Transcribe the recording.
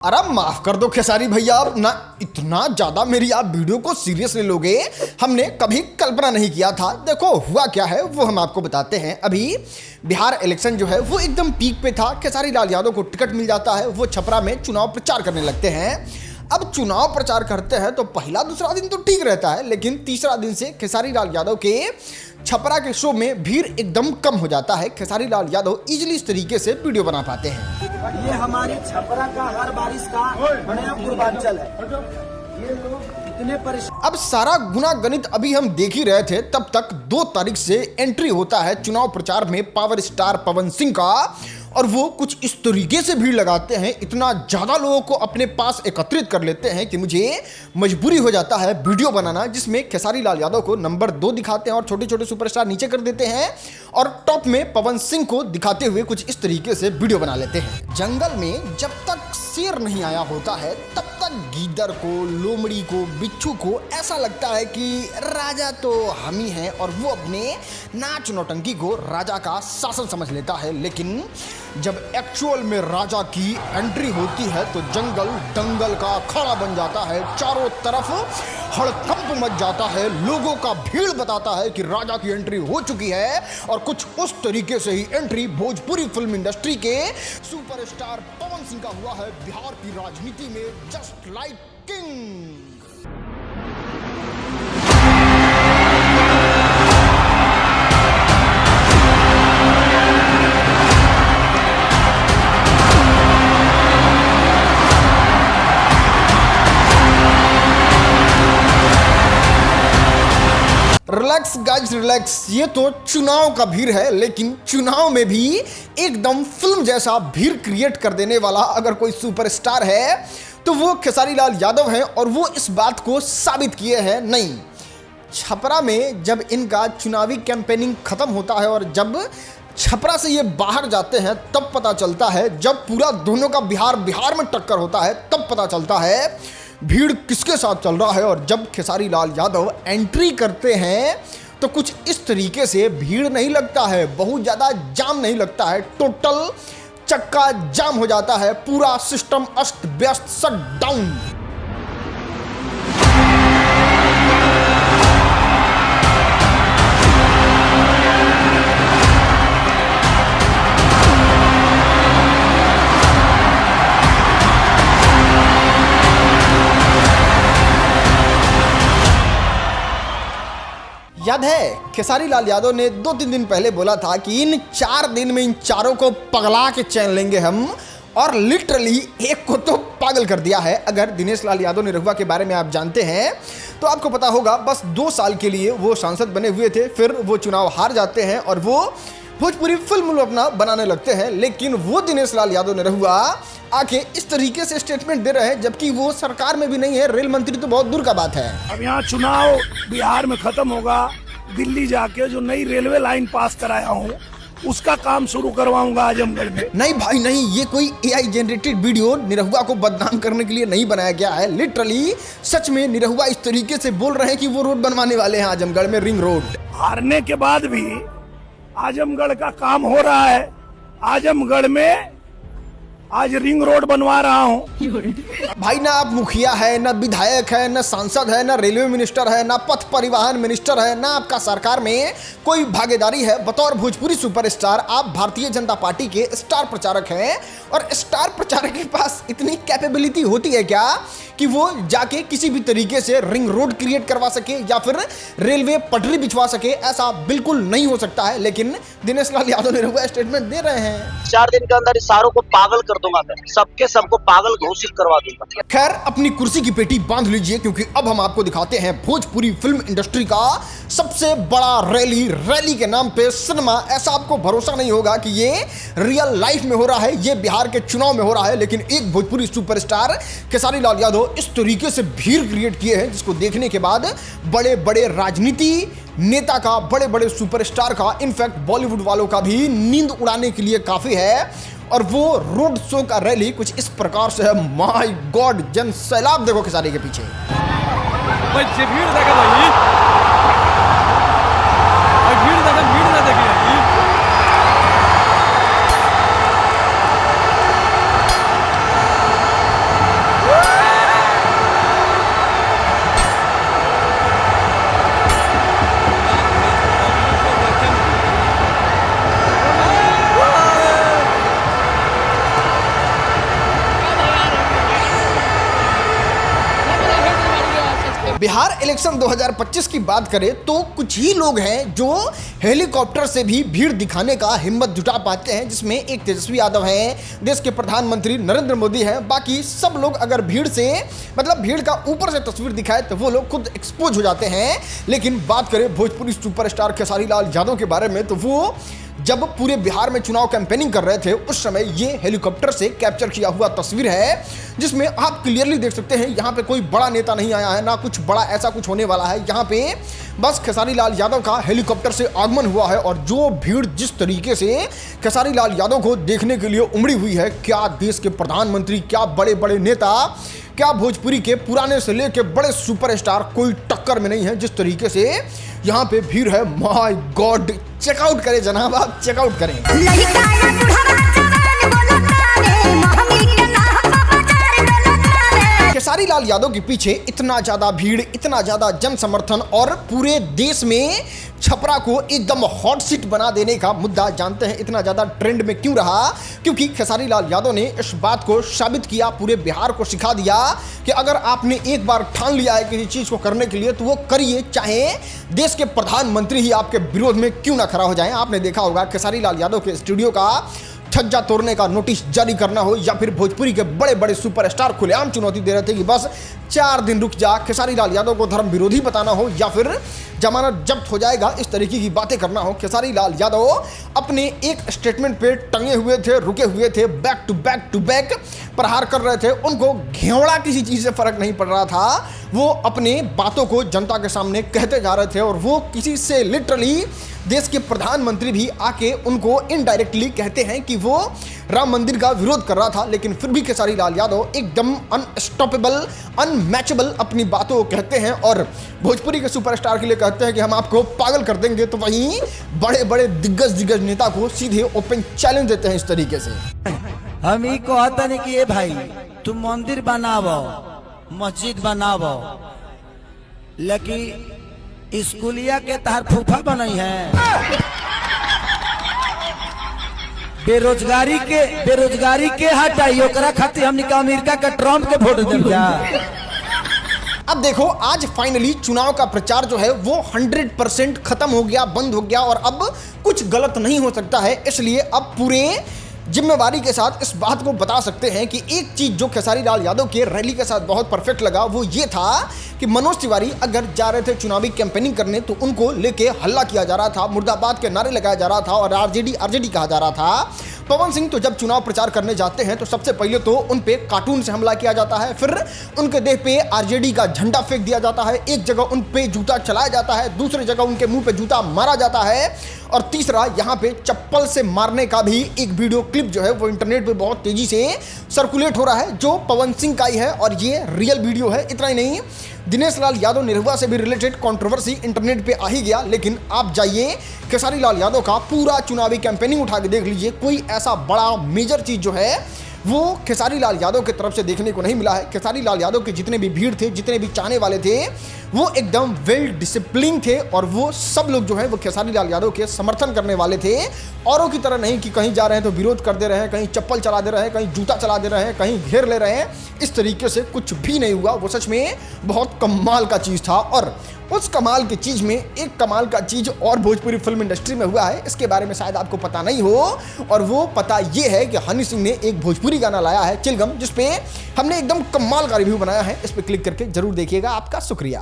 अरे माफ कर दो खेसारी भैया, आप ना इतना ज्यादा मेरी आप वीडियो को सीरियसली लोगे, हमने कभी कल्पना नहीं किया था। देखो हुआ क्या है वो हम आपको बताते हैं। अभी बिहार इलेक्शन जो है वो एकदम पीक पे था। खेसारी लाल यादव को टिकट मिल जाता है, वो छपरा में चुनाव प्रचार करने लगते हैं। अब चुनाव प्रचार करते हैं तो पहला दूसरा दिन तो ठीक रहता है, लेकिन तीसरा दिन से खेसारी लाल यादव के छपरा के शो में भीड़ एकदम कम हो जाता है। खेसारी लाल यादव इजीली इस तरीके से वीडियो बना पाते हैं। ये हमारी छपरा का हर बारिश का नया पूर्वांचल है। ये लोग इतने परेशान। अब सारा गुना गणित अभी हम देख ही रहे थे, तब तक 2 तारीख से एंट्री होता है चुनाव प्रचार में पावर स्टार पवन सिंह का, और वो कुछ इस तरीके से भीड़ लगाते हैं, इतना ज्यादा लोगों को अपने पास एकत्रित कर लेते हैं कि मुझे मजबूरी हो जाता है वीडियो बनाना, जिसमें खेसारी लाल यादव को नंबर 2 दिखाते हैं और छोटे छोटे सुपरस्टार नीचे कर देते हैं, और टॉप में पवन सिंह को दिखाते हुए कुछ इस तरीके से वीडियो बना लेते हैं। जंगल में जब तक शेर नहीं आया होता है तब तक गीदड़ को, लोमड़ी को, बिच्छू को ऐसा लगता है कि राजा तो हम ही हैं, और वो अपने नाच नौटंकी को राजा का शासन समझ लेता है। लेकिन जब एक्चुअल में राजा की एंट्री होती है तो जंगल दंगल का अखाड़ा बन जाता है, चारों तरफ हड़कंप मच जाता है, लोगों का भीड़ बताता है कि राजा की एंट्री हो चुकी है। और कुछ उस तरीके से ही एंट्री भोजपुरी फिल्म इंडस्ट्री के सुपरस्टार पवन सिंह का हुआ है बिहार की राजनीति में, just like king. Relax guys relax, ये तो चुनाव का भीड़ है, लेकिन चुनाव में भी एकदम फिल्म जैसा भीड़ क्रिएट कर देने वाला अगर कोई सुपरस्टार है तो वो खेसारी लाल यादव हैं, और वो इस बात को साबित किए हैं। नहीं, छपरा में जब इनका चुनावी कैंपेनिंग खत्म होता है और जब छपरा से ये बाहर जाते हैं तब पता चलता है, जब पूरा दोनों का बिहार में टक्कर होता है तब पता चलता है भीड़ किसके साथ चल रहा है। और जब खेसारी लाल यादव एंट्री करते हैं तो कुछ इस तरीके से भीड़ नहीं लगता है, बहुत ज़्यादा जाम नहीं लगता है, टोटल चक्का जाम हो जाता है, पूरा सिस्टम अस्त व्यस्त शट डाउन। याद है खेसारी लाल यादव ने 2-3 दिन पहले बोला था कि इन 4 दिन में इन चारों को पगला के चैन लेंगे हम, और लिटरली एक को तो पागल कर दिया है। अगर दिनेश लाल यादव निरहुआ के बारे में आप जानते हैं तो आपको पता होगा, बस 2 साल के लिए वो सांसद बने हुए थे, फिर वो चुनाव हार जाते हैं और वो भोजपुरी फिल्म अपना बनाने लगते हैं। लेकिन वो दिनेश लाल यादव निरहुआ आके इस तरीके से स्टेटमेंट दे रहे हैं, जबकि वो सरकार में भी नहीं है, रेल मंत्री तो बहुत दूर का बात है। अब यहाँ चुनाव बिहार में खत्म होगा, दिल्ली जाके जो नई रेलवे लाइन पास कराया हूँ उसका काम शुरू करवाऊंगा आजमगढ़ में। नहीं भाई नहीं, ये कोई एआई जनरेटेड वीडियो निरहुआ को बदनाम करने के लिए नहीं बनाया गया है। लिटरली सच में निरहुआ इस तरीके से बोल रहे हैं कि वो रोड बनवाने वाले हैं आजमगढ़ में, रिंग रोड। हारने के बाद भी आजमगढ़ का काम हो रहा है। आजमगढ़ में आज रिंग रोड बनवा रहा हूँ। भाई ना आप मुखिया है, ना विधायक है, ना सांसद है, ना रेलवे मिनिस्टर है, ना पथ परिवहन मिनिस्टर है, ना आपका सरकार में कोई भागीदारी है। बतौर भोजपुरी सुपरस्टार आप भारतीय जनता पार्टी के स्टार प्रचारक हैं, और स्टार प्रचारक के पास इतनी कैपेबिलिटी होती है क्या कि वो जाके किसी भी तरीके से रिंग रोड क्रिएट करवा सके या फिर रेलवे पटरी बिछवा सके? ऐसा बिल्कुल नहीं हो सकता है। लेकिन दिनेश लाल यादव निरहुआ स्टेटमेंट दे रहे हैं, 4 दिन के अंदर इस सारों को पागल कर दूंगा, मैं सबको पागल घोषित करवा दूंगा। खैर अपनी कुर्सी की पेटी बांध लीजिए, क्योंकि अब हम आपको दिखाते हैं भोजपुरी फिल्म इंडस्ट्री का सबसे बड़ा रैली के नाम पे सिनेमा। ऐसा आपको भरोसा नहीं होगा कि ये रियल लाइफ में हो रहा है, ये बिहार के चुनाव में हो रहा है, लेकिन एक भोजपुरी सुपरस्टार खेसारी लाल यादव इस तरीके से भीड़ क्रिएट किए हैं, जिसको देखने के बाद बड़े बड़े राजनीति नेता का, बड़े बड़े सुपरस्टार का, इनफैक्ट बॉलीवुड वालों का भी नींद उड़ाने के लिए काफी है। और वो रोड शो का रैली कुछ इस प्रकार से है। माय गॉड, जन सैलाब देखो खेसारी के पीछे। भीड़ देखा भाई, भीड़ ना देखी। बिहार इलेक्शन 2025 की बात करें तो कुछ ही लोग हैं जो हेलीकॉप्टर से भी भीड़ दिखाने का हिम्मत जुटा पाते हैं, जिसमें एक तेजस्वी यादव हैं, देश के प्रधानमंत्री नरेंद्र मोदी हैं। बाकी सब लोग अगर भीड़ से मतलब भीड़ का ऊपर से तस्वीर दिखाए तो वो लोग खुद एक्सपोज हो जाते हैं। लेकिन बात करें भोजपुरी सुपरस्टार खेसारी लाल यादव के बारे में तो वो जब पूरे बिहार में चुनाव कैंपेनिंग कर रहे थे उस समय ये हेलीकॉप्टर से कैप्चर किया हुआ तस्वीर है, जिसमें आप क्लियरली देख सकते हैं यहाँ पे कोई बड़ा नेता नहीं आया है, ना कुछ बड़ा ऐसा कुछ होने वाला है। यहाँ पे बस खेसारी लाल यादव का हेलीकॉप्टर से आगमन हुआ है और जो भीड़ जिस तरीके से खेसारी लाल यादव को देखने के लिए उमड़ी हुई है, क्या देश के प्रधानमंत्री, क्या बड़े बड़े नेता, क्या भोजपुरी के पुराने से लेके बड़े सुपरस्टार, कोई टक्कर में नहीं है। जिस तरीके से यहाँ पे भीड़ है, माय गॉड, चेकआउट करें जनाब, आप चेकआउट करें। खेसारी लाल यादव के पीछे इतना ज्यादा भीड़, इतना ज्यादा जन समर्थन और पूरे देश में छपरा को एकदम हॉट सीट बना देने का मुद्दा जानते हैं इतना ज्यादा ट्रेंड में क्यों रहा? क्योंकि खेसारी लाल यादव ने इस बात को साबित किया, पूरे बिहार को सिखा दिया कि अगर आपने एक बार ठान लिया है किसी चीज को करने के लिए तो वो करिए, चाहे देश के प्रधानमंत्री ही आपके विरोध में क्यों ना खड़ा हो जाए। आपने देखा होगा खेसारी लाल यादव के स्टूडियो का छज्जा तोड़ने का नोटिस जारी करना हो या फिर भोजपुरी के बड़े बड़े सुपरस्टार खुलेआम चुनौती दे रहे थे कि बस 4 दिन रुक जा, खेसारी लाल यादव को धर्म विरोधी बताना हो या फिर जमानत जब्त हो जाएगा, इस तरीके की बातें करना हो। खेसारी लाल यादव अपने एक स्टेटमेंट पे टंगे हुए थे, रुके हुए थे, बैक टू बैक प्रहार कर रहे थे। उनको घेवड़ा किसी चीज़ से फर्क नहीं पड़ रहा था, वो अपने बातों को जनता के सामने कहते जा रहे थे और वो किसी से लिटरली देश के प्रधानमंत्री भी आके उनको इनडायरेक्टली कहते हैं कि वो राम मंदिर का विरोध कर रहा था, लेकिन फिर भी खेसारी लाल यादव एकदम अनस्टॉपेबल, अनमैचेबल अपनी बातों को कहते हैं और भोजपुरी के सुपरस्टार के लिए कहते हैं कि हम आपको पागल कर देंगे। तो वहीं बड़े बड़े दिग्गज नेता को सीधे ओपन चैलेंज देते हैं इस तरीके से। हम ही कहते नहीं कि ये भाई तुम मंदिर बनावो, मस्जिद बनावो, लेकिन स्कूलिया के तहर फूफा बनई है। बेरोजगारी के हटाई, ओकरा खातिर हमनी के अमेरिका के ट्रम्प के वोट देम क्या? अब देखो, आज फाइनली चुनाव का प्रचार जो है वो 100% खत्म हो गया, बंद हो गया और अब कुछ गलत नहीं हो सकता है। इसलिए अब पूरे जिम्मेवारी के साथ इस बात को बता सकते हैं कि एक चीज जो खेसारी लाल यादव के रैली के साथ बहुत परफेक्ट लगा वो ये था कि मनोज तिवारी अगर जा रहे थे चुनावी कैंपेनिंग करने तो उनको लेके हल्ला किया जा रहा था, मुर्दाबाद के नारे लगाया जा रहा था और आरजेडी कहा जा रहा था। पवन सिंह तो जब चुनाव प्रचार करने जाते हैं तो सबसे पहले तो उन पे कार्टून से हमला किया जाता है, फिर उनके देह पे आरजेडी का झंडा फेंक दिया जाता है, एक जगह उन पे जूता चलाया जाता है, दूसरी जगह उनके मुंह पे जूता मारा जाता है और तीसरा यहाँ पे चप्पल से मारने का भी एक वीडियो क्लिप जो है वो इंटरनेट पे बहुत तेजी से सर्कुलेट हो रहा है, जो पवन सिंह का ही है और ये रियल वीडियो है। इतना ही नहीं, दिनेश लाल यादव निरहुआ से भी रिलेटेड कंट्रोवर्सी इंटरनेट पे आ ही गया। लेकिन आप जाइए खेसारी लाल यादव का पूरा चुनावी कैंपेनिंग उठा के देख लीजिए, कोई ऐसा बड़ा मेजर चीज जो है वो खेसारी लाल यादव की तरफ से देखने को नहीं मिला है। खेसारी लाल यादव के जितने भी भीड़ थे, जितने भी चाहने वाले थे, वो एकदम वेल डिसिप्लिन थे और वो सब लोग जो है वो खेसारी लाल यादव के समर्थन करने वाले थे। औरों की तरह नहीं कि कहीं जा रहे हैं तो विरोध कर दे रहे हैं, कहीं चप्पल चला दे रहे हैं, कहीं जूता चला दे रहे हैं, कहीं घेर ले रहे हैं। इस तरीके से कुछ भी नहीं हुआ। वो सच में बहुत कमाल का चीज़ था और उस कमाल की चीज़ में एक कमाल का चीज़ और भोजपुरी फिल्म इंडस्ट्री में हुआ है, इसके बारे में शायद आपको पता नहीं हो और वो पता ये है कि हनी सिंह ने एक भोजपुरी गाना लाया है चिलगम, जिसपे हमने एकदम कमाल का रिव्यू बनाया है। इस पर क्लिक करके जरूर देखिएगा। आपका शुक्रिया।